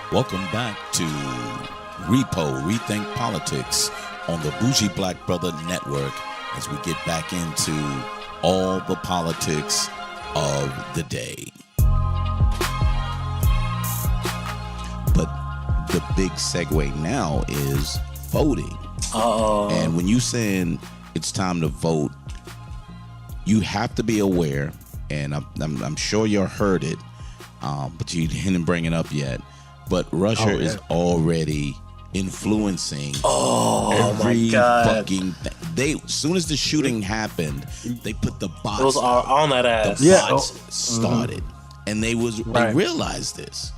Welcome back to Repo Rethink Politics on the Bougie Black Brother Network as we get back into all the politics of the day. But the big segue now is voting. And when you saying it's time to vote, you have to be aware, and I'm sure you heard it, but you didn't bring it up yet. But Russia is already influencing every fucking thing. They, as soon as the shooting happened, they put the bots. Those are on that ass. The bots started, and they realized this.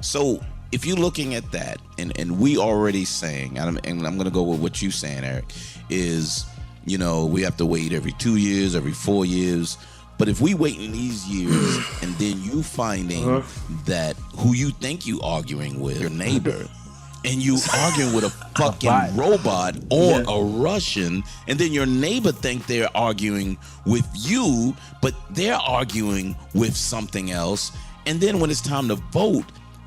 So if you're looking at that, and we already saying, and I'm going to go with what you saying, Eric, is we have to wait every 2 years, every 4 years. But if we wait in these years and then you finding that who you think you arguing with, your neighbor, and you arguing with a fucking robot or a Russian, and then your neighbor think they're arguing with you, but they're arguing with something else, and then when it's time to vote,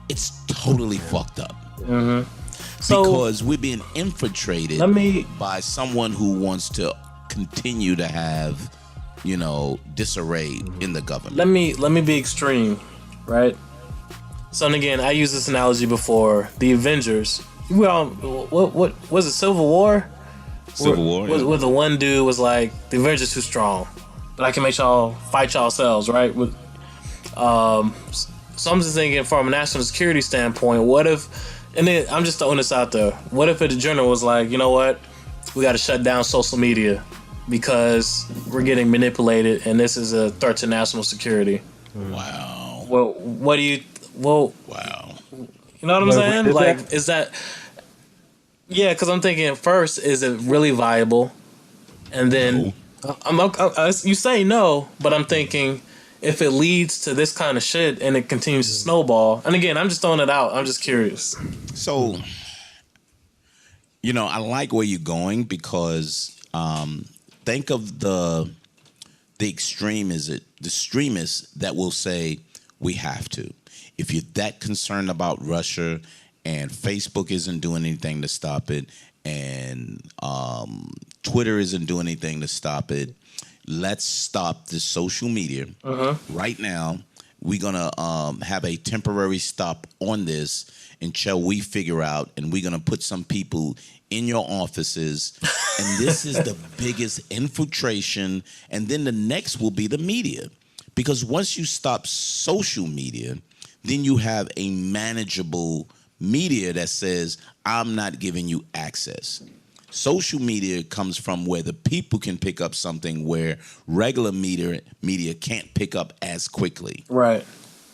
it's totally fucked up. Because we're being infiltrated by someone who wants to continue to have disarray in the government. Let me be extreme, right? So, and again, I used this analogy before. The Avengers. What was it? Civil War. Where the one dude was like, the Avengers too strong, but I can make y'all fight yourselves, right? So I'm just thinking from a national security standpoint, what if? And then I'm just throwing this out there. What if the journal was like, you know what? We got to shut down social media because we're getting manipulated, and this is a threat to national security. Wow. Well, what do you? Well, wow. You know what I'm saying? Is that? Yeah, because I'm thinking first, is it really viable? And then you say no, but I'm thinking if it leads to this kind of shit and it continues to snowball. And again, I'm just throwing it out. I'm just curious. So, I like where you're going because. Think of the extremists that will say we have to. If you're that concerned about Russia and Facebook isn't doing anything to stop it and Twitter isn't doing anything to stop it, let's stop the social media. Right now, we're going to have a temporary stop on this until we figure out, and we're going to put some people in your offices, and this is the biggest infiltration, and then the next will be the media. Because once you stop social media, then you have a manageable media that says, I'm not giving you access. Social media comes from where the people can pick up something where regular media can't pick up as quickly. Right.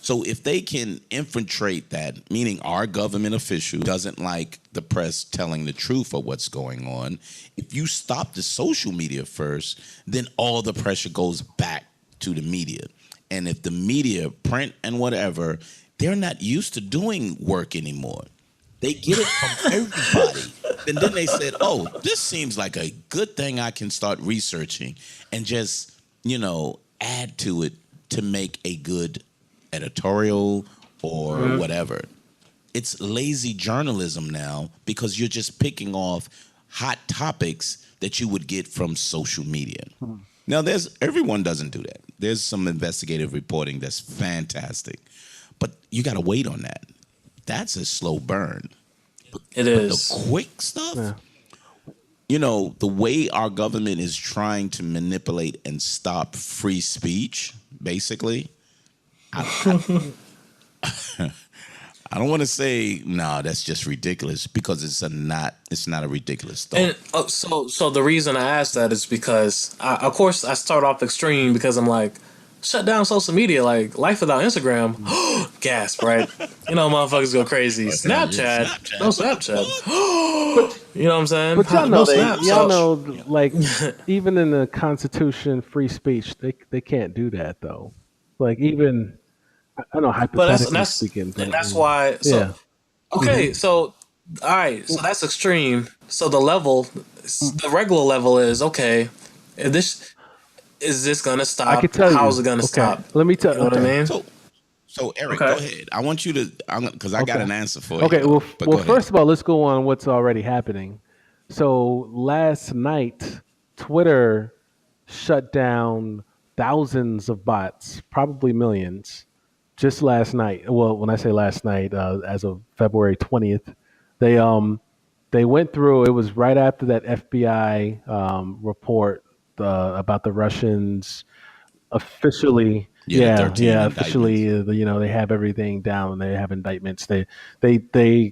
So if they can infiltrate that, meaning our government official doesn't like the press telling the truth of what's going on, if you stop the social media first, then all the pressure goes back to the media. And if the media, print and whatever, they're not used to doing work anymore. They get it from everybody. And then they said, oh, this seems like a good thing I can start researching and just, add to it to make a good editorial or whatever. It's lazy journalism now because you're just picking off hot topics that you would get from social media. Now, everyone doesn't do that. There's some investigative reporting that's fantastic, but you got to wait on that. That's a slow burn. It is. The quick stuff, the way our government is trying to manipulate and stop free speech, basically, I don't want to say that's just ridiculous because it's not a ridiculous thought. And so the reason I asked that is because of course I start off extreme because I'm like, shut down social media, like life without Instagram. Gasp, right? Motherfuckers go crazy. Snapchat. No Snapchat. You know what I'm saying? But y'all know, like, even in the Constitution, free speech, they can't do that though. Like even, I don't know, hypothetically speaking. And that's why. So, yeah. Okay, so all right, so that's extreme. So the regular level is okay. Is this gonna stop? I can tell you. How's it gonna stop? Let me tell you. Know what I mean? So Eric, go ahead. I want you to, because I got an answer for you. Okay. Well, first of all, let's go on what's already happening. So last night, Twitter shut down thousands of bots, probably millions, just last night. Well, when I say last night, as of February 20th, they went through. It was right after that FBI report about the Russians officially. Officially, they have everything down. They have indictments. They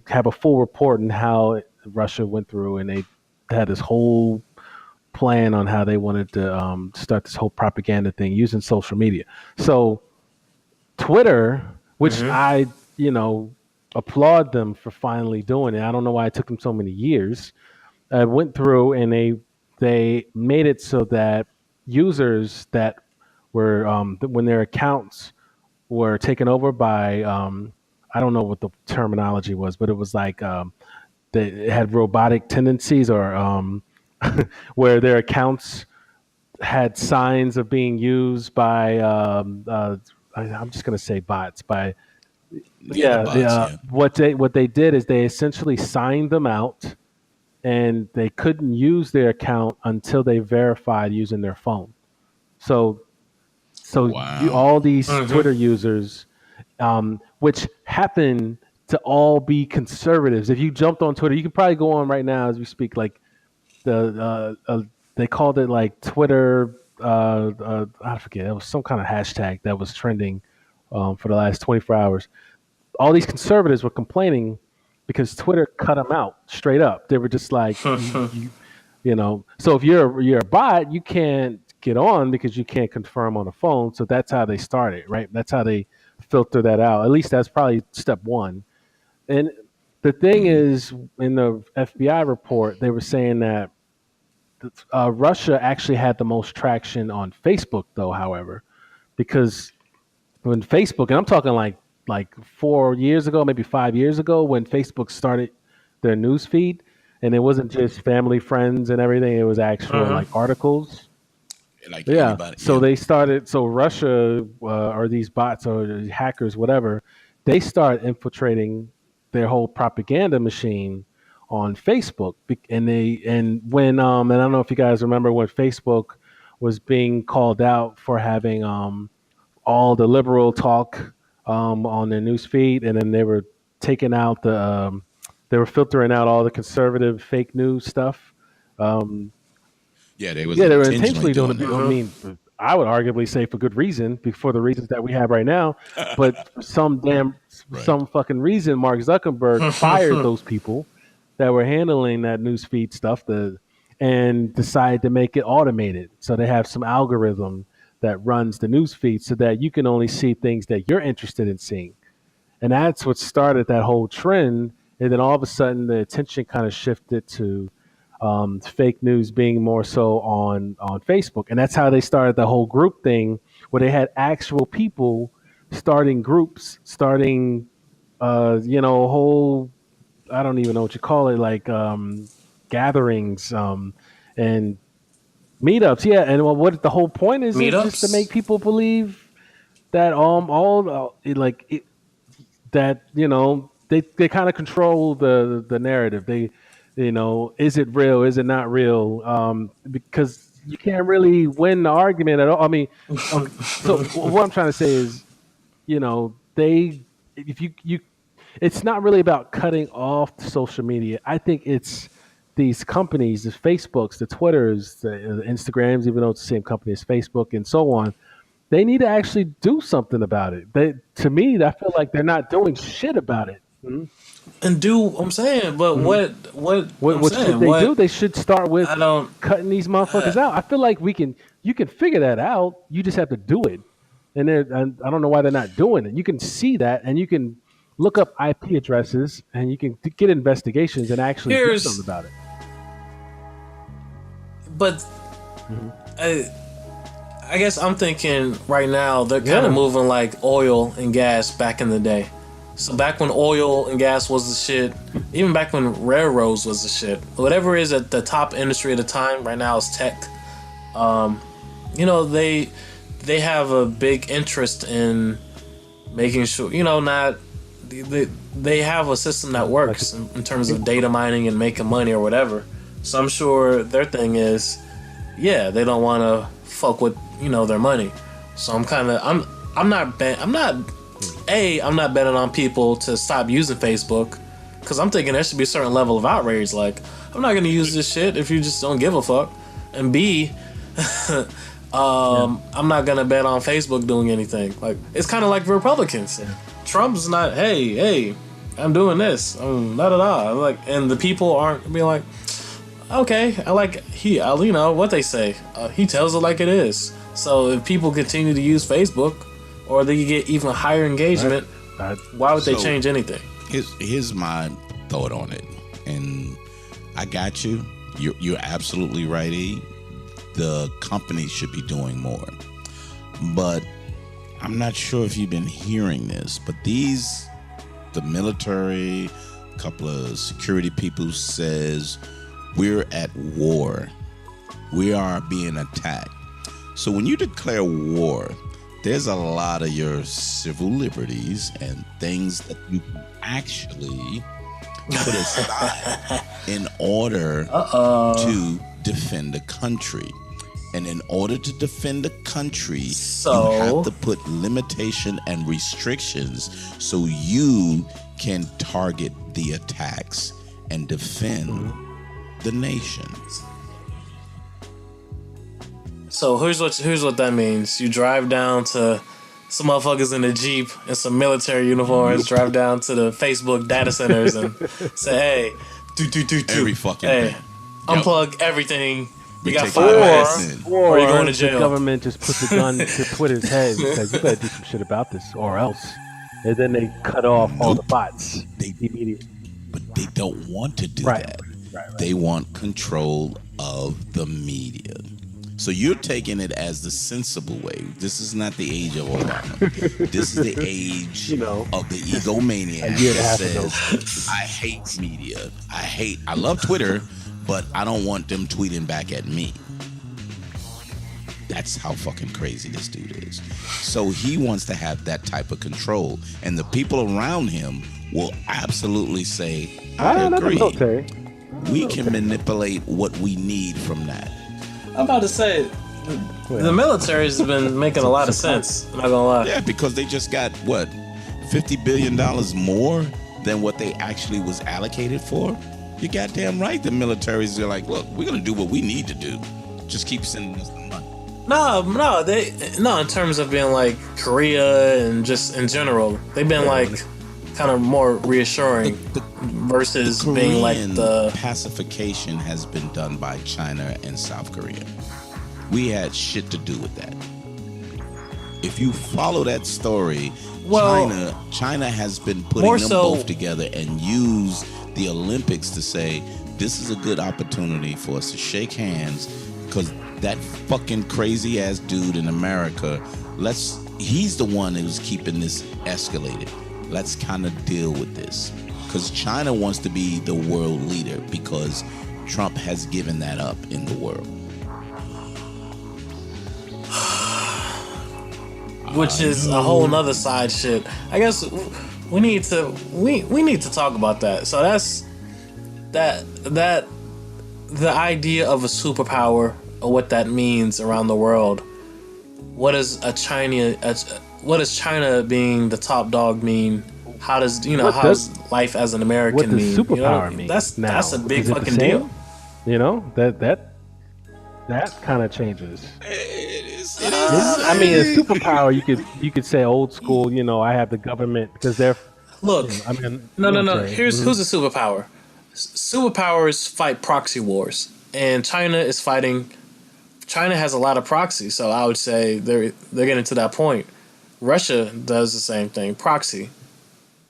have a full report on how Russia went through, and they had this whole plan on how they wanted to start this whole propaganda thing using social media. So Twitter, which I applaud them for finally doing it. I don't know why it took them so many years. Went through and they made it so that users that were when their accounts were taken over by I don't know what the terminology was, but it was like they had robotic tendencies or where their accounts had signs of being used by I'm just going to say bots by what they did is they essentially signed them out and they couldn't use their account until they verified using their phone. So all these Twitter users, which happen to all be conservatives. If you jumped on Twitter, you can probably go on right now as we speak. Like they called it like Twitter. I forget. It was some kind of hashtag that was trending for the last 24 hours. All these conservatives were complaining because Twitter cut them out straight up. They were just like, you know. So if you're a bot, you can't get on because you can't confirm on the phone. So that's how they started, right? That's how they filter that out. At least that's probably step one. And the thing is, in the FBI report, they were saying that Russia actually had the most traction on Facebook, though. However, because when Facebook, and I'm talking like 4 years ago, maybe 5 years ago, when Facebook started their news feed, and it wasn't just family, friends, and everything. It was actual like articles. Like anybody. So they started. So Russia or these bots or hackers, whatever, they start infiltrating their whole propaganda machine on Facebook. And when I don't know if you guys remember when Facebook was being called out for having all the liberal talk on their news feed, and then they were taking out they were filtering out all the conservative fake news stuff. They were intentionally doing it. I mean, I would arguably say for good reason, for the reasons that we have right now. But for some fucking reason, Mark Zuckerberg fired those people that were handling that newsfeed stuff and decided to make it automated. So they have some algorithm that runs the newsfeed so that you can only see things that you're interested in seeing. And that's what started that whole trend. And then all of a sudden, the attention kind of shifted to fake news being more so on Facebook. And that's how they started the whole group thing where they had actual people starting groups, starting, whole, I don't even know what you call it, like gatherings and meetups. Yeah. And what the whole point is just to make people believe that they kind of control the narrative. They, is it real? Is it not real? Because you can't really win the argument at all. I mean, so what I'm trying to say is, it's not really about cutting off social media. I think it's these companies, the Facebooks, the Twitters, the Instagrams, even though it's the same company as Facebook and so on. They need to actually do something about it. To me, I feel like they're not doing shit about it. Mm-hmm. And I'm saying, but what should they do? They should start with cutting these motherfuckers out. I feel like you can figure that out. You just have to do it. And I don't know why they're not doing it. You can see that, and you can look up IP addresses, and you can get investigations and actually do something about it. But I guess I'm thinking right now they're kind of moving like oil and gas back in the day. So back when oil and gas was the shit, even back when railroads was the shit, whatever is at the top industry at the time, right now is tech. They have a big interest in making sure not they have a system that works in terms of data mining and making money or whatever. So I'm sure their thing is, they don't want to fuck with their money. So I'm not betting on people to stop using Facebook, because I'm thinking there should be a certain level of outrage. Like, I'm not gonna use this shit if you just don't give a fuck. And B, I'm not gonna bet on Facebook doing anything. Like, it's kind of like Republicans. Trump's not, hey, I'm doing this, da da da. Like, and the people aren't being like, okay, what they say. He tells it like it is. So if people continue to use Facebook, or they get even higher engagement, why would they change anything? Here's my thought on it, and I got you. You're absolutely right, E. The companies should be doing more, but I'm not sure if you've been hearing this, but the military, a couple of security people says we're at war. We are being attacked. So when you declare war, there's a lot of your civil liberties and things that you can actually put aside in order to defend the country. And in order to defend the country, you have to put limitation and restrictions so you can target the attacks and defend the nation. So here's what that means. You drive down to some motherfuckers in a Jeep and some military uniforms, drive down to the Facebook data centers and say, hey, every fucking thing. Unplug everything. You got 5 minutes, or you're going to jail. The government just puts a gun to Twitter's head and says, you better do some shit about this or else. And then they cut off all the bots immediately. But they don't want to do that. Right. They want control of the media. So you're taking it as the sensible way. This is not the age of Obama. This is the age of the egomaniac that says, I hate media. I love Twitter, but I don't want them tweeting back at me. That's how fucking crazy this dude is. So he wants to have that type of control. And the people around him will absolutely say, I agree. We can manipulate what we need from that. I'm about to say, the military's been making a lot of sense. I'm not gonna lie. Yeah, because they just got, $50 billion more than what they actually was allocated for? You're goddamn right. The militaries are like, look, we're gonna do what we need to do. Just keep sending us the money. No, in terms of being like Korea and just in general, they've been like kind of more reassuring versus being like the pacification has been done by China and South Korea. We had shit to do with that. If you follow that story, China has been putting them both together and use the Olympics to say this is a good opportunity for us to shake hands, because that fucking crazy ass dude in America, he's the one who's keeping this escalated. Let's kind of deal with this, because China wants to be the world leader because Trump has given that up in the world. Which is a whole nother side shit. I guess we need to talk about that. So that's the idea of a superpower, or what that means around the world. What does China being the top dog mean? How does how's life as an American mean? What does superpower mean? That's a big fucking deal. That kind of changes. It is. I mean, a superpower, you could say old school. I have the government because they're. Look, no. Who's a superpower? Superpowers fight proxy wars, and China is fighting. China has a lot of proxies, so I would say they're getting to that point. Russia does the same thing, proxy.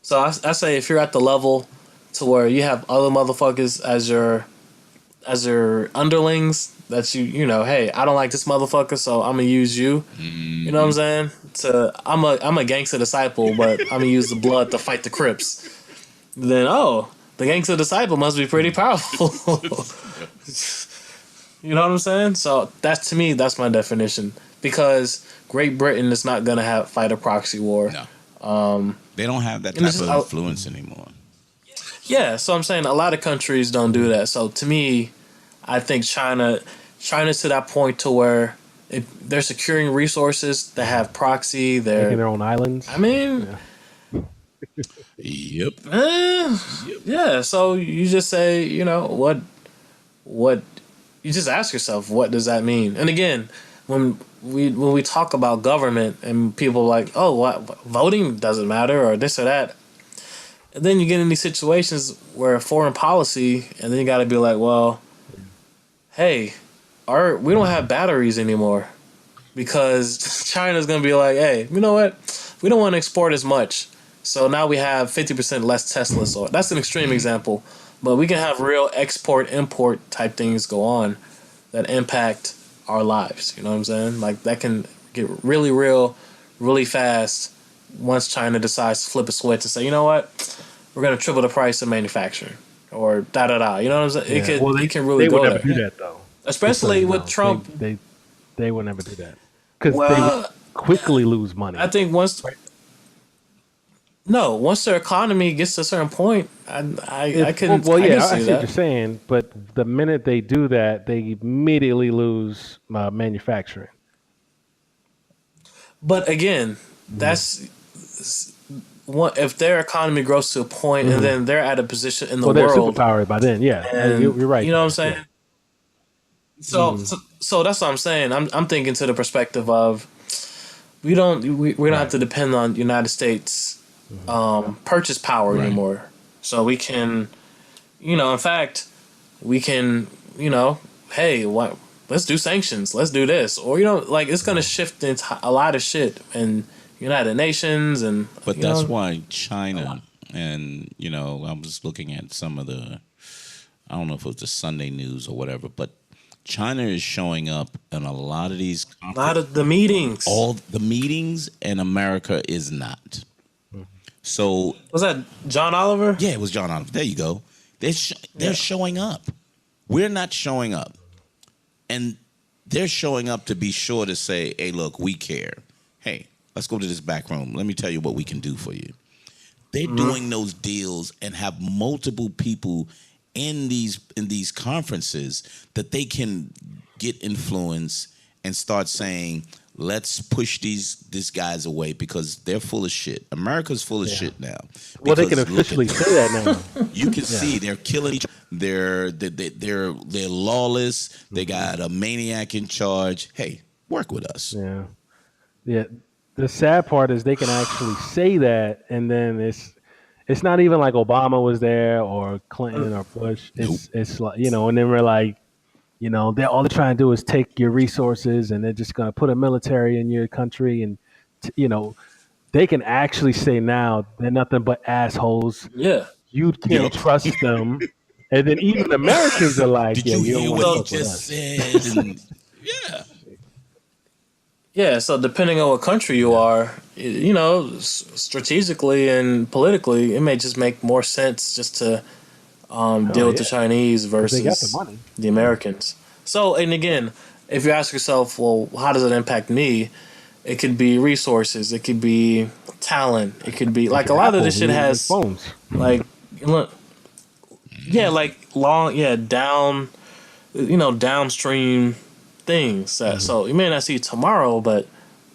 So I say if you're at the level to where you have other motherfuckers as your underlings, that hey, I don't like this motherfucker, so I'm gonna use you. You know what I'm saying? I'm a gangster disciple, but I'm gonna use the blood to fight the Crips. Then the gangster disciple must be pretty powerful. You know what I'm saying? So to me, that's my definition. Because Great Britain is not gonna fight a proxy war. No. They don't have that type of influence anymore. Yeah, so I'm saying a lot of countries don't do that. So to me, I think China's to that point to where they're securing resources. They have proxy. They're making their own islands. I mean, Yep. yeah. So you just say, what you just ask yourself, what does that mean? And again, when we talk about government and people are like, oh, what voting doesn't matter or this or that. And then you get in these situations where foreign policy, and then you got to be like, well, hey, we don't have batteries anymore because China's going to be like, hey, you know what? We don't want to export as much. So now we have 50% less Teslas. So that's an extreme example. But we can have real export-import type things go on that impact our lives. You know what I'm saying? Like that can get really real, really fast once China decides to flip a switch and say, you know what? We're going to triple the price of manufacturing or da-da-da. You know what I'm saying? Yeah. It can really go there. They would never do that, though. Especially with Trump. They would never do that. Because they would quickly lose money. I think once their economy gets to a certain point, I couldn't. Well, yeah, I see what you're saying, but the minute they do that, they immediately lose manufacturing. But again, that's if their economy grows to a point, and then they're at a position in the world. They're superpowered by then. Yeah, you're right. You know what I'm saying? Yeah. So that's what I'm saying. I'm thinking to the perspective of we don't have to depend on United States purchase power anymore. So we can, in fact, we can, hey, let's do sanctions. Let's do this. Or, it's going to shift into a lot of shit in United Nations. But that's why China and, I was looking at some of I don't know if it was the Sunday news or whatever, but China is showing up in a lot of these a lot of the meetings. All the meetings, and America is not. So was that John Oliver? Yeah, it was John Oliver. There you go. They're showing up. We're not showing up. And they're showing up to be sure to say, hey, look, we care. Hey, let's go to this back room. Let me tell you what we can do for you. They're doing those deals and have multiple people in these conferences that they can get influence and start saying, let's push these guys away because they're full of shit. America's full of shit now. Well, they can officially say that now. You can see they're killing each other. They're lawless. They got a maniac in charge. Hey, work with us. Yeah. Yeah. The sad part is they can actually say that, and then it's not even like Obama was there or Clinton or Bush. It's like, and then we're like, all they're trying to do is take your resources, and they're just going to put a military in your country, and they can actually say now they're nothing but assholes. Yeah, you can't trust them, and then even Americans are like, "Did you hear what he just said?" Yeah. Yeah, so depending on what country you are, strategically and politically, it may just make more sense just to deal with the Chinese versus the Americans. So, and again, if you ask yourself, well, how does it impact me? It could be resources. It could be talent. It could be like a lot of this shit has phones. Like, look, downstream things. So you may not see it tomorrow, but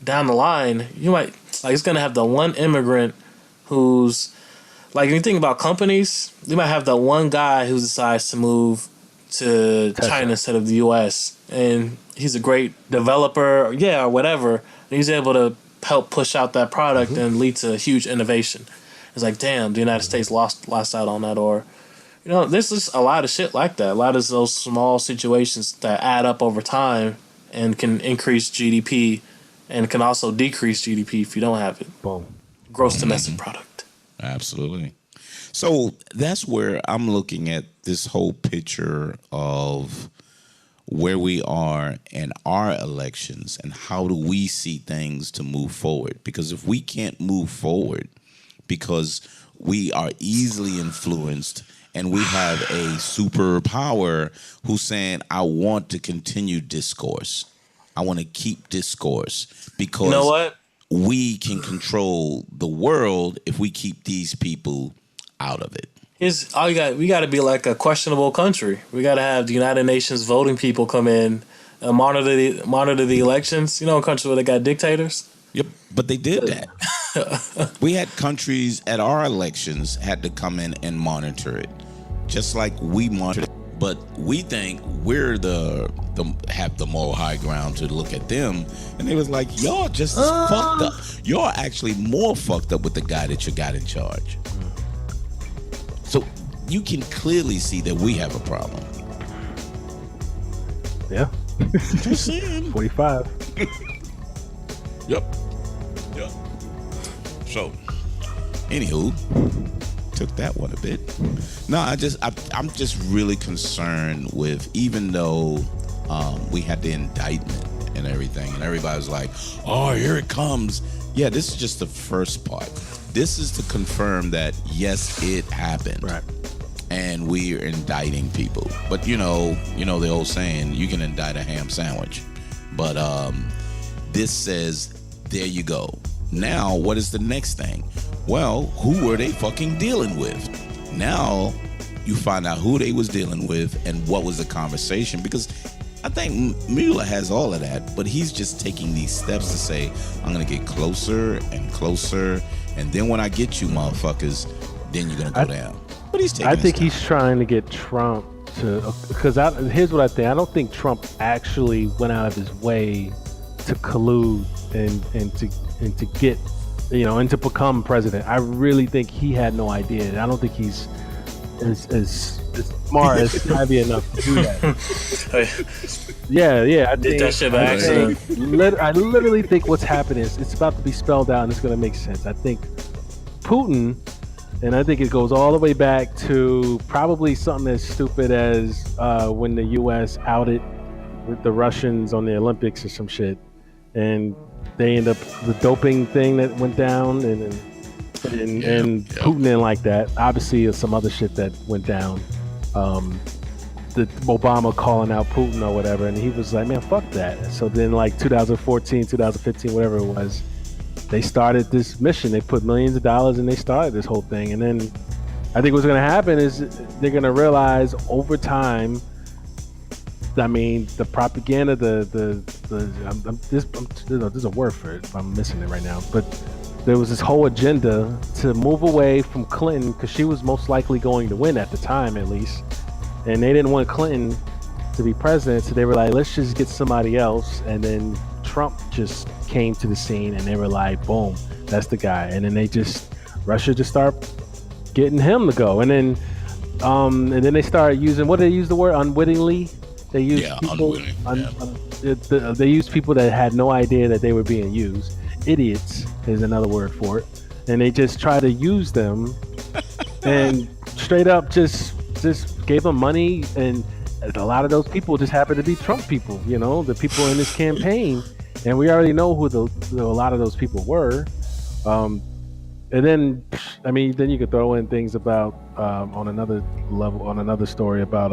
down the line, you might it's gonna have the one immigrant who's like, if you think about companies, you might have the one guy who decides to move to China instead of the U.S. and he's a great developer, or whatever. And he's able to help push out that product and lead to huge innovation. It's like, damn, the United States lost out on that, or this is a lot of shit like that. A lot of those small situations that add up over time and can increase GDP and can also decrease GDP if you don't have it. Boom. Gross domestic product. Absolutely. So that's where I'm looking at this whole picture of where we are in our elections and how do we see things to move forward. Because if we can't move forward because we are easily influenced and we have a superpower who's saying, I want to continue discourse. I want to keep discourse because you know what? we can control the world if we keep these people out of it. We got to be like a questionable country. We got to have the United Nations voting people come in and monitor the elections. You know, a country where they got dictators. Yep, but they did that. We had countries at our elections had to come in and monitor it, just like we monitor it. But we think we're have the moral high ground to look at them, and they was like, y'all just as fucked up. You're actually more fucked up with the guy that you got in charge. So you can clearly see that we have a problem. Yeah. Just saying. 45. Yep. So, anywho, took that one a bit. No, I'm just really concerned with, even though we had the indictment and everything, and everybody's like, oh, here it comes. Yeah, this is just the first part. This is to confirm that, yes, it happened. Right. And we are indicting people. But you know the old saying, you can indict a ham sandwich. But this says, there you go. Now, what is the next thing? Well, who were they fucking dealing with? Now, you find out who they was dealing with and what was the conversation. Because I think Mueller has all of that, but he's just taking these steps to say, I'm going to get closer and closer. And then when I get you motherfuckers, then you're going to go down. But he's taking I think he's trying to get Trump to, because here's what I think. I don't think Trump actually went out of his way to collude and to get, and to become president. I really think he had no idea. I don't think he's as smart, as savvy enough to do that. Yeah. I think that shit by accident. I literally think what's happening is it's about to be spelled out, and it's going to make sense. I think Putin, and I think it goes all the way back to probably something as stupid as when the U.S. outed with the Russians on the Olympics or some shit, and they end up the doping thing that went down, and Putin didn't like that. Obviously, there's some other shit that went down. The Obama calling out Putin or whatever, and he was like, man, fuck that. So then, like 2014, 2015, whatever it was, they started this mission. They put millions of dollars and they started this whole thing. And then I think what's going to happen is they're going to realize over time, I mean, the propaganda, there's a word for it. I'm missing it right now. But there was this whole agenda to move away from Clinton because she was most likely going to win at the time, at least. And they didn't want Clinton to be president. So they were like, let's just get somebody else. And then Trump just came to the scene and they were like, boom, that's the guy. And then Russia just started getting him to go. And then they started using, what did they use the word? Unwittingly? They used people, they used people that had no idea that they were being used. Idiots is another word for it. And they just try to use them and straight up just gave them money. And a lot of those people just happened to be Trump people, the people in this campaign. And we already know who a lot of those people were. And then, then you could throw in things about, on another level, on another story about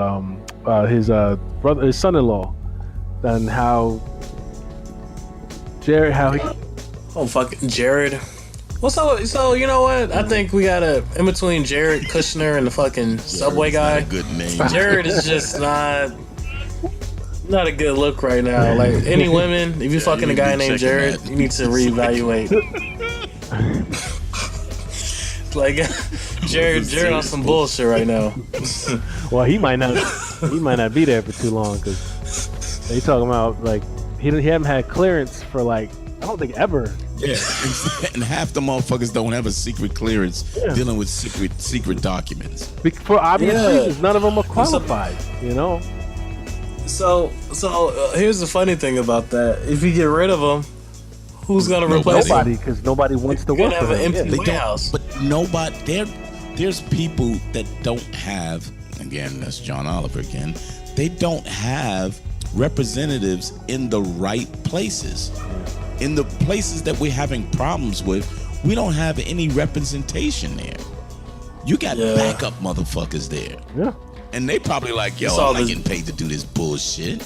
his brother, his son-in-law, and how Jared, Jared. Well, so you know what? I think we gotta, in between Jared Kushner and the fucking Subway guy. Not a good name. Jared is just not a good look right now. Like, any women, if you fucking a guy named Jared, you need to reevaluate. Like, Jared on some bullshit right now. Well, he might not be there for too long, because they talking about, like, he haven't had clearance for, like, I don't think ever. Yeah, and half the motherfuckers don't have a secret clearance dealing with secret documents. For obvious reasons, none of them are qualified, So here's the funny thing about that. If you get rid of them, who's going to replace them? Nobody, because nobody wants to work for them. Have an empty warehouse. But nobody, there's people that don't have, again, that's John Oliver again, they don't have representatives in the right places. In the places that we're having problems with, we don't have any representation there. You got backup motherfuckers there. Yeah. And they probably like, yo, I'm not getting paid to do this bullshit.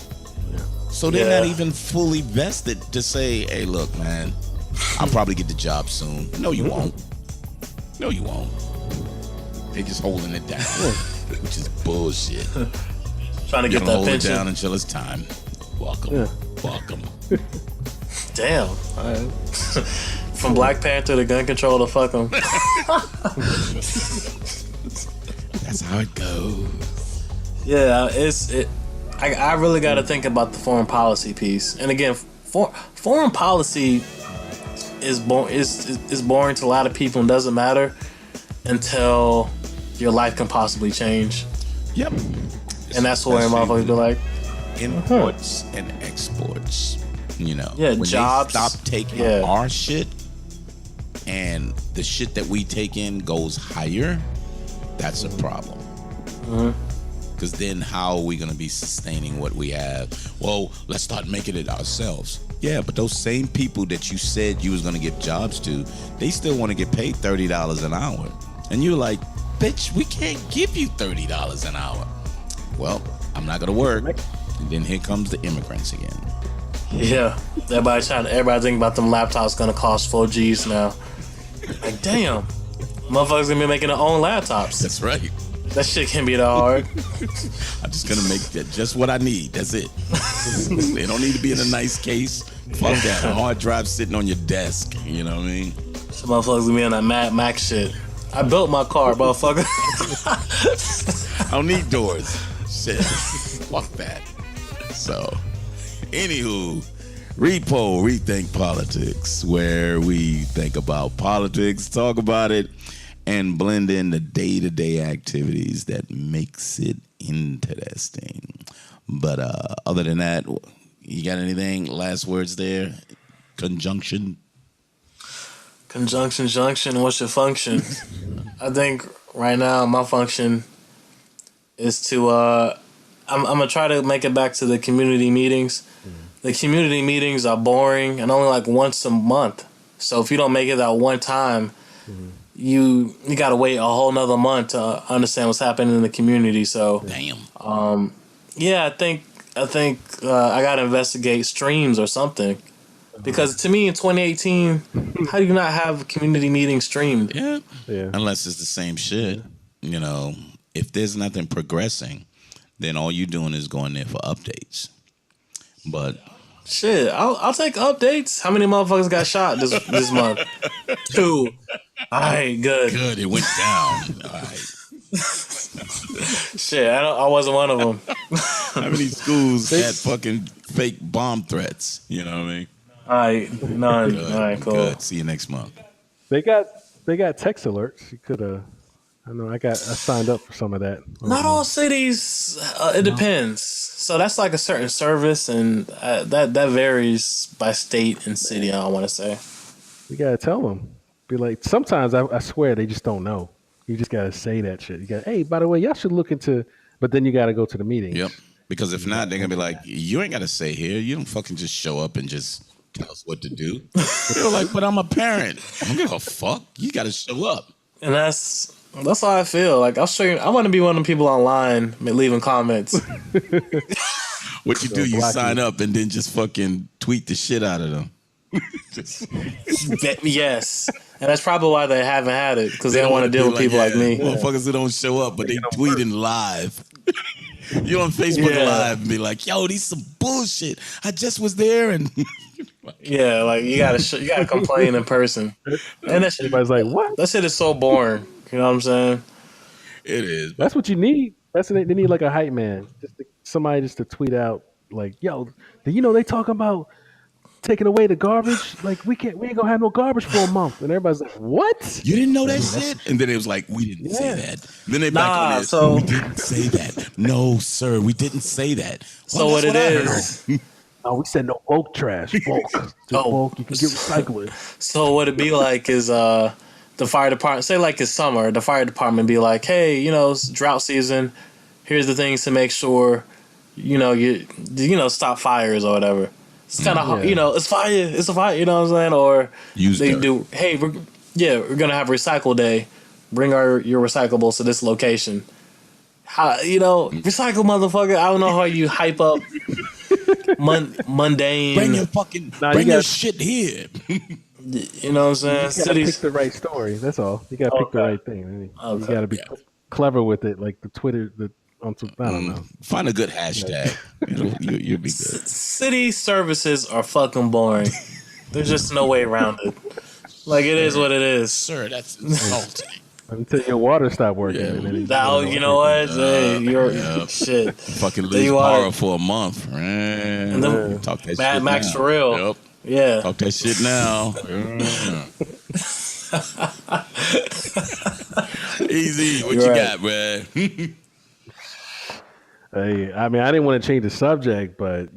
Yeah. So they're not even fully vested to say, hey, look, man, I'll probably get the job soon. No, you won't. No, you won't. They just holding it down, which is bullshit. Trying to get that hold pension it down until it's time. Welcome. Welcome. Damn. From Black Panther to gun control to fuck them. That's how it goes. Yeah, I really got to think about the foreign policy piece. And again, foreign policy is boring to a lot of people and doesn't matter until your life can possibly change. Yep. And that's where motherfuckers be like, imports and exports. You know, yeah, when jobs. they stop taking our shit and the shit that we take in goes higher, that's a problem. Because then how are we going to be sustaining what we have? Well, let's start making it ourselves. Yeah, but those same people that you said you was going to give jobs to, they still want to get paid $30 an hour. And you're like, bitch, we can't give you $30 an hour. Well, I'm not going to work. And then here comes the immigrants again. Yeah, everybody thinking about them laptops going to cost $4Gs now. Like, damn, motherfuckers going to be making their own laptops. That's right. That shit can't be that hard. I'm just gonna make that just what I need. That's it. They don't need to be in a nice case. Fuck that. A hard drive sitting on your desk. You know what I mean? Some motherfuckers gonna be on that Mad Max shit. I built my car, motherfucker. I don't need doors. Shit. Fuck that. So, anywho, Repo Rethink Politics, where we think about politics, talk about it, and blend in the day-to-day activities that makes it interesting. But other than that, you got anything? Last words there? Conjunction? Conjunction, junction, what's your function? I think right now my function is to, I'm going to try to make it back to the community meetings. The community meetings are boring and only like once a month. So if you don't make it that one time, you got to wait a whole nother month to understand what's happening in the community. So, damn. Yeah, I think I got to investigate streams or something. Because to me in 2018, how do you not have community meetings streamed? Yeah. Unless it's the same shit. You know, if there's nothing progressing, then all you're doing is going there for updates. But shit, I'll take updates. How many motherfuckers got shot this month? 2. All right, good. Good, it went down. All right. Shit, I wasn't one of them. How many schools had fucking fake bomb threats? You know what I mean? All right, none. Good, all right, cool. Good. See you next month. They got text alerts. You could have. I know. I signed up for some of that. Not all cities. It depends. So that's like a certain service, and that varies by state and city. I want to say. You gotta tell them. Be like, sometimes I swear they just don't know. You just gotta say that shit. You got, hey, by the way, y'all should look into. But then you gotta go to the meeting. Yep. Because if not, they're gonna be like, you ain't gotta say here. You don't fucking just show up and just tell us what to do. They're like, but I'm a parent. I don't give a fuck. You gotta show up. And that's how I feel. Like I want to be one of the people online leaving comments. What you do? You sign up and then just fucking tweet the shit out of them. Yes, and that's probably why they haven't had it, because they don't want to deal with people like me. Motherfuckers who don't show up, but they tweeting live. You on Facebook Live and be like, "Yo, these some bullshit. I just was there," and yeah, like you gotta complain in person. And that shit, everybody's like, "What?" That shit is so boring. You know what I'm saying? It is. That's what you need. They need like a hype man, somebody just to tweet out like, "Yo, they talking about taking away the garbage? Like we ain't gonna have no garbage for a month." And everybody's like, "What? You didn't know that shit?" And then it was like, "We didn't say that." Then they back on this. We didn't say that. No, sir, we didn't say that. Well, so what it is? Oh, we said no bulk trash. Bulk. Bulk. You can get recycling. So what it be like is the fire department, say like it's summer, the fire department be like, hey, it's drought season. Here's the things to make sure, you stop fires or whatever. It's kind of, it's fire. It's a fire. You know what I'm saying? Or they do, hey, we're going to have recycle day. Bring your recyclables to this location. How, recycle, motherfucker. I don't know how you hype up mundane. Bring your fucking, bring your shit here. You know what I'm saying? You gotta pick the right story. That's all. You gotta pick the right thing. You gotta be clever with it, like the Twitter. I don't know. Find a good hashtag. You'll be good. City services are fucking boring. There's just no way around it. Like it is what it is. Sir, that's insulting. Until your water stop working. Yeah. And then Now you know what? Hey, you're shit. Fucking lose power for a month. And then talk that Mad shit Max now. for real. Yep. Yeah. Talk that shit now. Easy. What you got, man? Hey, I mean, I didn't want to change the subject, but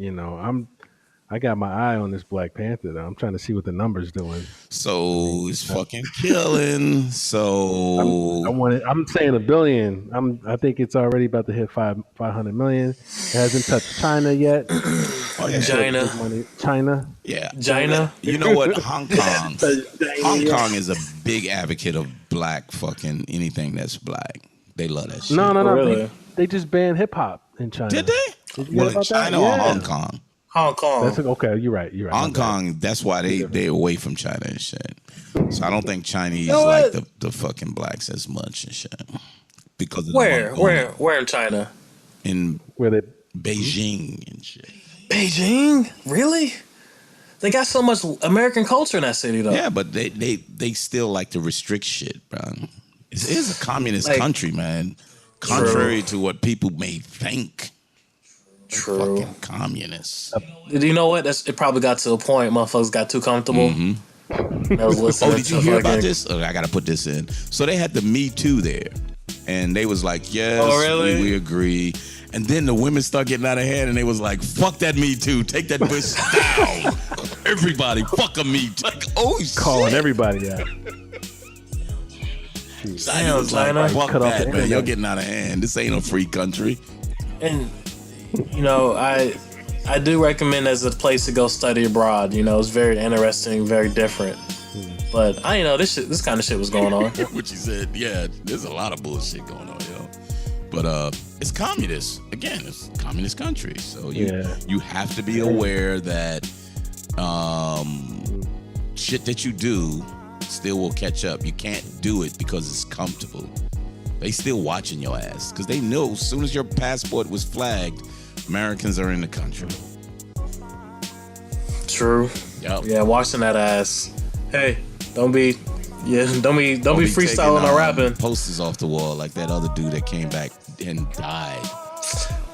I got my eye on this Black Panther. Though. I'm trying to see what the numbers doing. So it's fucking killing. So I'm saying $1 billion. I think it's already about to hit 500 million. It hasn't touched China yet. China. Yeah. China. You know what? Hong Kong is a big advocate of black fucking anything that's black. They love that shit. No. Really? They just banned hip hop in China. Did they? Did you hear about China that? or Yeah. Hong Kong? Hong Kong. Okay, you're right. Hong Kong, that's why they're away from China and shit. So I don't think Chinese know like what? the fucking blacks as much and shit. Because of Where in China? in Where they Beijing and shit. Beijing? Really? They got so much American culture in that city, though. Yeah, but they still like to restrict shit, bro. It is a communist Like- country, man. Contrary to what people may think. True. Fucking communists. Do you know what? It probably got to a point motherfuckers got too comfortable. I was listening Oh, did to you hear about fucking- this? Oh, I gotta put this in. So they had the Me Too there, and they was like, "Yes, Oh, really? we agree." And then the women start getting out of hand, and they was like, "Fuck that Me Too, take that bitch down." Everybody, fuck a Me Too. Like, oh calling shit. everybody out. China was like, China. "Fuck Cut off that, the man. internet. You're getting out of hand. This ain't a free country." And I do recommend as a place to go study abroad. It's very interesting, very different. But this kind of shit was going on. What you said, yeah, there's a lot of bullshit going on, yo. But it's communist. Again, it's a communist country. So you have to be aware that shit that you do still will catch up. You can't do it because it's comfortable. They still watching your ass because they know as soon as your passport was flagged, Americans are in the country. True. Yep. Yeah, watching that ass. Hey, don't be freestyling taking, or rapping. Posters off the wall like that other dude that came back and died.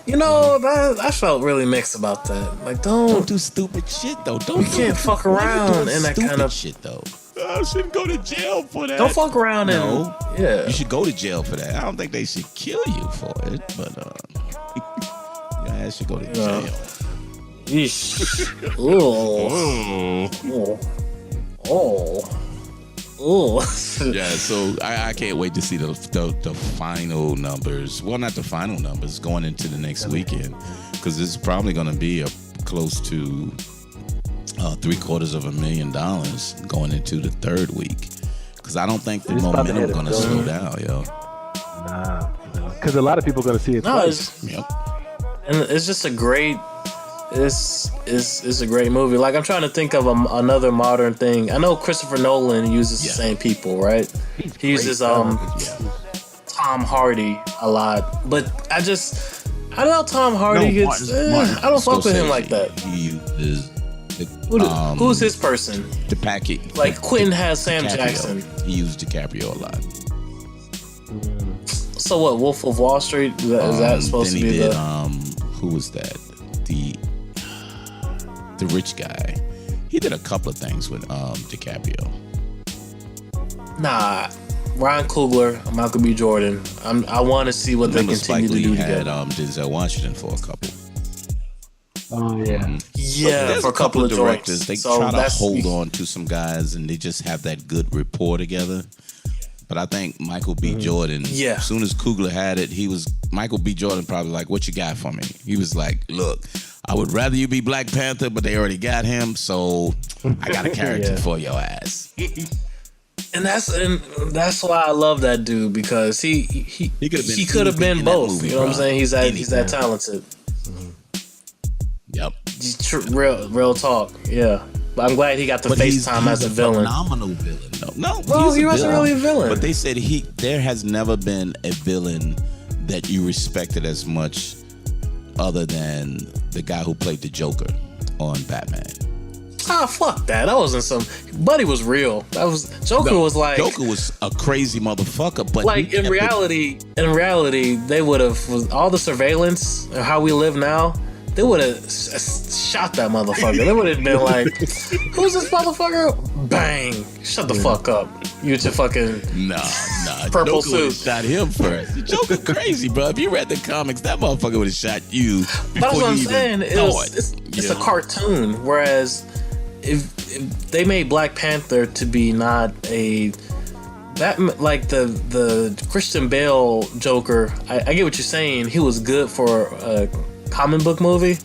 I felt really mixed about that. Like, Don't do stupid shit though. You can't fuck around in that kind of shit though. I shouldn't go to jail for that. Don't fuck around No. Yeah. You should go to jail for that. I don't think they should kill you for it, but your ass should go to jail. Yeesh. Oh. Yeah, so I can't wait to see the final numbers. Well, not the final numbers going into the next weekend, because it's probably going to be close to $750,000 going into the third week. Because I don't think the momentum going to slow down, yo. Nah, because a lot of people are going to see it twice. Yep. And it's just a great. It's a great movie. Like, I'm trying to think of another modern thing. I know Christopher Nolan uses the same people, right? He uses Tom Hardy a lot, but I don't know Tom Hardy. I don't fuck with him like that. He uses Who's his person? the packet. Like Quentin has Sam DiCaprio. Jackson. He used DiCaprio a lot. So what? Wolf of Wall Street? Is that supposed then to he be did, the? Who was that? The rich guy. He did a couple of things with DiCaprio. Nah, Ryan Coogler, Michael B. Jordan. I want to see what they Remember continue Spike to do Lee had together. Denzel Washington for a couple. Oh yeah. Yeah, There's for a couple of directors. joints. They So try to that's- hold on to some guys, and they just have that good rapport together. But I think Michael B. Jordan, Yeah. as soon as Coogler had it, Michael B. Jordan probably like, "What you got for me?" He was like, "Look, I would rather you be Black Panther, but they already got him, so I got a character for your ass." And that's why I love that dude, because he could have been in that both. movie, You know what I'm bro. saying? He's that talented. Yep. Real talk. Yeah. But I'm glad he got the FaceTime as a villain. Phenomenal villain. No, well, he wasn't really a villain. But they said there has never been a villain that you respected as much, other than the guy who played the Joker on Batman. Ah, fuck that. That wasn't some. Buddy was real. That was Joker. Was like Joker was a crazy motherfucker. But like in reality, they would have with all the surveillance and how we live now. They would have shot that motherfucker. They would have been like, "Who's this motherfucker?" Bang! Shut the fuck up. You with your fucking nah. purple Joker suit. Shot him first. The Joker crazy, bro. If you read the comics, that motherfucker would have shot you. That's what I'm saying. It's a cartoon. Whereas if they made Black Panther to be not a like the Christian Bale Joker, I get what you're saying. He was good for a comic book movie,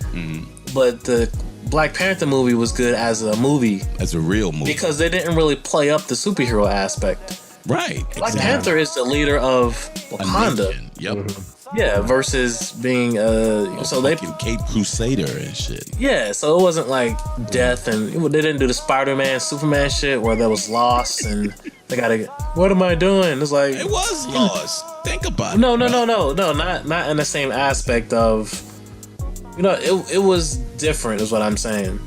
but the Black Panther movie was good as a movie, as a real movie, because they didn't really play up the superhero aspect. Right. Black Panther is the leader of Wakanda. Yep. Yeah, versus being so they Cape Crusader and shit. Yeah, so it wasn't like death, and they didn't do the Spider-Man, Superman shit where there was loss and they gotta. What am I doing? It's like it was lost. Think about it. No, not in the same aspect of. It was different, is what I'm saying.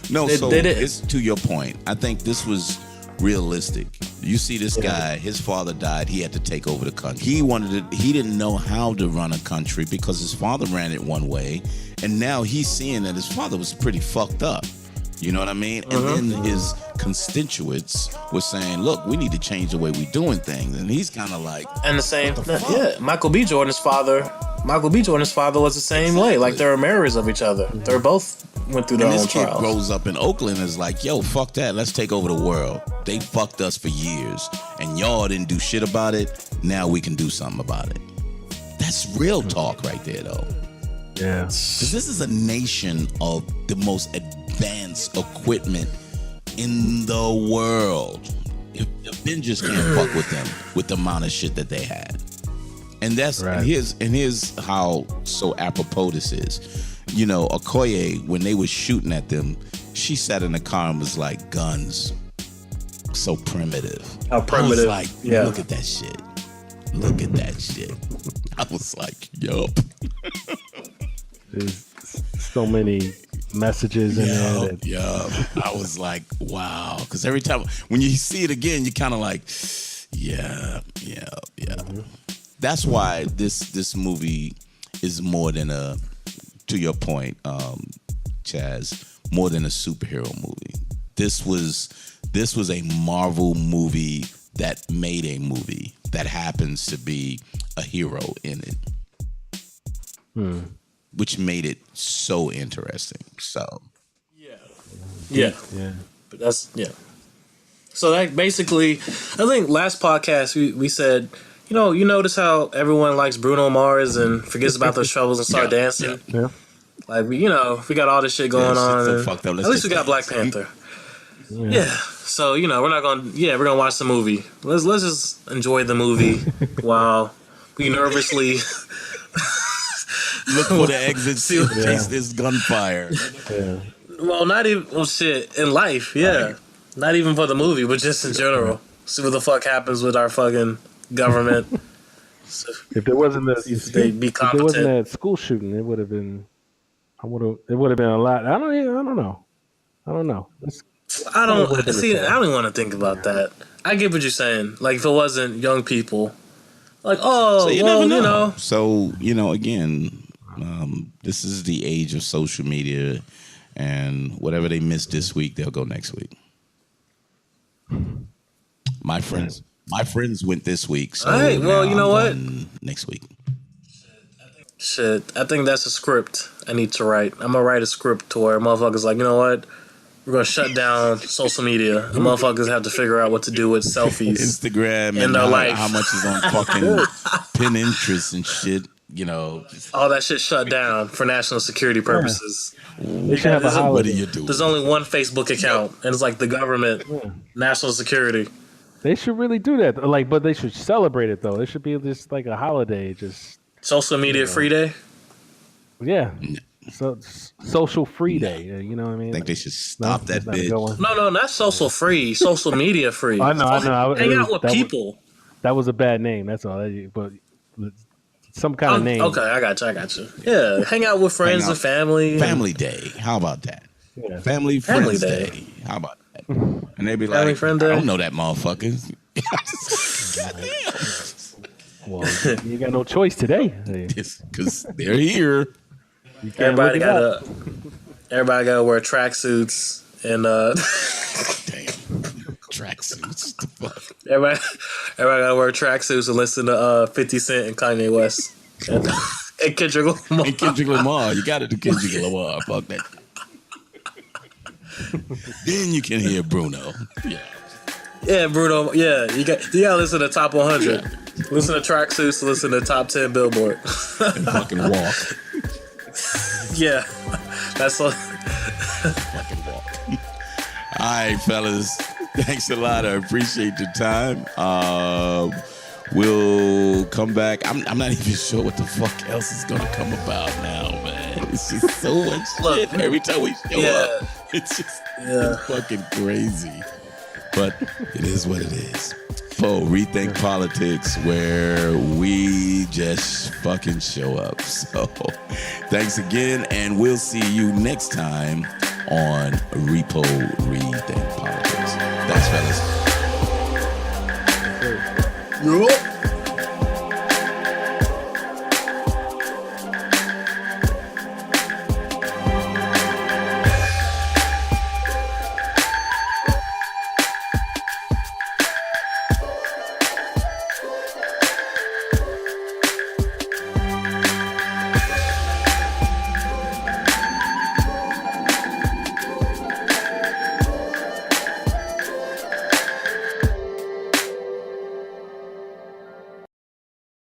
No, it's to your point. I think this was realistic. You see this guy, his father died, he had to take over the country. He didn't know how to run a country because his father ran it one way, and now he's seeing that his father was pretty fucked up. You know what I mean? And then his constituents were saying, look, we need to change the way we're doing things. And he's kind of like... And the same... Michael B. Jordan's father was the same way. Like, they're mirrors of each other. They're both went through their own trials. This kid grows up in Oakland and is like, yo, fuck that. Let's take over the world. They fucked us for years. And y'all didn't do shit about it. Now we can do something about it. That's real talk right there, though. Yeah. Because this is a nation of the most advanced equipment in the world. If Avengers can't fuck with them with the amount of shit that they had. And that's right. and here's how so apropos this is. You know, Okoye, when they were shooting at them, she sat in the car and was like, guns. So primitive. How primitive. I was like, look at that shit. Look at that shit. I was like, yup. There's so many messages in there. Yeah. I was like, wow. Because every time, when you see it again, you're kind of like, yeah. That's why this movie is more than to your point, Chaz, more than a superhero movie. This was a Marvel movie that made a movie that happens to be a hero in it. Which made it so interesting. So Yeah. But that's So that basically, I think last podcast we said, you notice how everyone likes Bruno Mars and forgets about those troubles and start dancing. Yeah. Like we got all this shit going on. So fucked up. At least we got Black Panther. Yeah. So we're gonna watch the movie. Let's just enjoy the movie while we nervously look for the exit. Chase this gunfire. Yeah. Well, not even shit in life. Yeah. Right. Not even for the movie, but just in general. See what the fuck happens with our fucking government. If there wasn't that school shooting, it would have been. It would have been a lot. I don't know. I don't even want to think about that. I get what you're saying. Like if it wasn't young people, like So again, this is the age of social media, and whatever they missed this week, they'll go next week. My friends went this week. So all right. Well, you know what? Next week. Shit, I think that's a script I need to write. I'm gonna write a script to where motherfuckers like, you know what? We're gonna shut down social media. And motherfuckers have to figure out what to do with selfies, Instagram, and how much is on fucking Pinterest and shit. All that shit shut down for national security purposes. They should have a holiday. What do you do? There's only one Facebook account, and it's like the government, national security. They should really do that. But they should celebrate it though. It should be just like a holiday. Just social media free day. Yeah. social free day. You know what I mean? I think they should stop that bitch. No, not social free. Social media free. I know. Hang out with people. That was a bad name. That's all. But some kind of name. Okay, I got you. Yeah, hang out with friends and family. Family day. How about that? Yeah. Family Friends Day. How about that? And they be like, I don't know that motherfucker. Well, you got no choice today. Because they're here. Everybody got to wear tracksuits and damn tracksuits. The fuck. Everybody got to wear tracksuits and listen to 50 Cent and Kanye West and Kendrick Lamar. And Kendrick Lamar, you got to do Kendrick Lamar. Fuck that. Then you can hear Bruno. Yeah, Bruno. Yeah, you got to listen to Top 100. Listen to tracksuits. Listen to Top 10 Billboard. And fucking walk. Yeah, that's all. Fucking walk. All right, fellas. Thanks a lot. I appreciate your time. We'll come back. I'm not even sure what the fuck else is gonna come about now, man. It's just so much shit every time we show up. It's just fucking crazy. But it is what it is. For Rethink Politics, where we just fucking show up. So thanks again, and we'll see you next time on Repo Rethink Politics. Thanks, fellas. Yup.